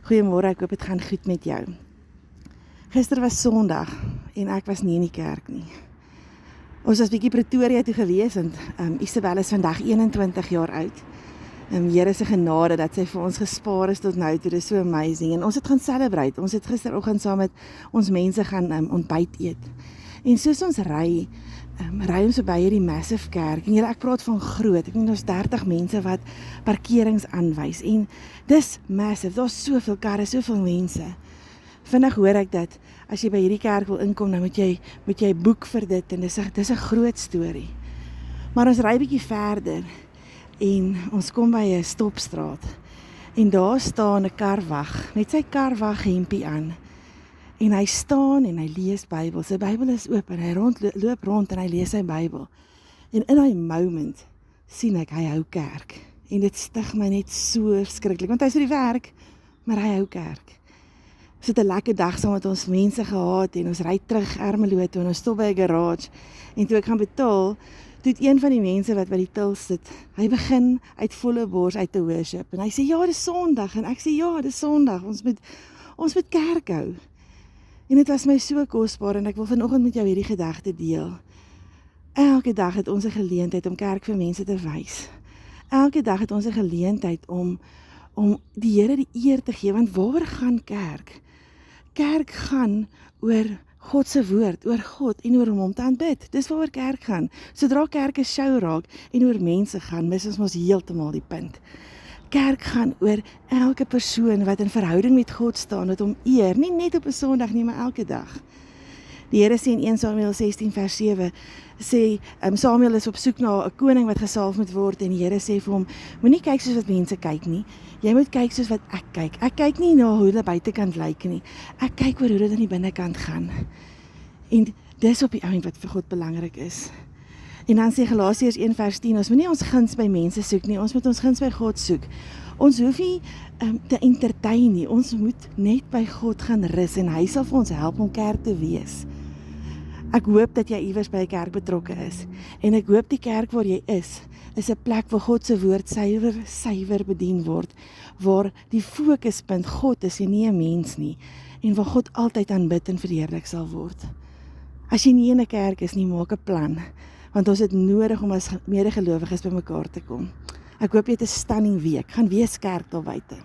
Goeiemôre, ek hoop dit gaan goed met jou. Gister was Sondag en ek was nie in die kerk nie. Ons was bietjie Pretoria toe gewees en Isabel is vandag 21 jaar oud. Here se genade dat sy vir ons gespaar is tot nou toe, dit is so amazing. En ons het gaan celebrate, ons het gisteroggend saam met ons mense gaan ontbyt eet. En soos ons ry ons by hierdie massive kerk, en ek praat van groot, ek dink ons 30 mense wat parkerings aanwys, en dis massive, daar's soveel karre, soveel mense. Vinnig hoor ek dat, as jy by hierdie kerk wil inkom, dan moet jy boek vir dit, en dis 'n groot storie. Maar ons ry bietjie verder, en ons kom by 'n stopstraat, en daar staan 'n karwag, met sy karwaghempie aan, en hy staan en hy lees Bybel, sy Bybel is oop, en hy loop rond en hy lees sy Bybel, en in hy moment, sien ek, hy hou kerk, en dit stig my net so skrikkelik, want hy is vir die werk, maar hy hou kerk. Ons het 'n lekker dag saam met ons mense gehad, en ons ry terug Ermelo toe, en ons stop by 'n garage, en toe ek gaan betaal, toe het een van die mense wat by die til sit, hy begin uit volle bors uit te worship, en hy sê, ja, dis Sondag, en ek sê, ja, dis Sondag, ons moet kerk hou. En dit was my so kosbaar, en ek wil vanoggend met jou hierdie gedagte deel. Elke dag het ons 'n geleentheid om kerk vir mense te wys. Elke dag het ons 'n geleentheid om die Here die eer te gee, want waaroor gaan kerk? Kerk gaan oor God se woord, oor God en oor hom te aanbid. Dis waaroor kerk gaan. Sodra kerk 'n show raak en oor mense gaan, mis ons heeltemal die punt. Kerk gaan oor elke persoon wat in verhouding met God staan, wat hom eer, nie net op 'n Sondag nie, maar elke dag. Die Here sê in 1 Samuel 16 vers 7, sê, Samuel is op soek na 'n koning wat gesalf moet word, en die Here sê vir hom, moenie kyk soos wat mense kyk nie, jy moet kyk soos wat ek kyk. Ek kyk nie na hoe hulle buitekant lyk nie, ek kyk oor hoe dit aan die binnekant gaan. En dis op die eind wat vir God belangrik is. En dan sê Galasiërs 1 vers 10, ons moet nie ons guns by mense soek nie, ons moet ons guns by God soek. Ons hoef nie te entertain nie, ons moet net by God gaan rus, en hy sal vir ons help om kerk te wees. Ek hoop dat jy iewers by 'n kerk betrokke is, en ek hoop die kerk waar jy is 'n plek waar God se woord suiwer bedien word, waar die fokuspunt God is en nie 'n mens nie, en waar God altyd aanbid en verheerlik sal word. As jy nie in 'n kerk is nie, maak 'n plan, want ons het nodig om as medegelowiges by mekaar te kom. Ek hoop jy het 'n stunning week, gaan wees kerk daar buite.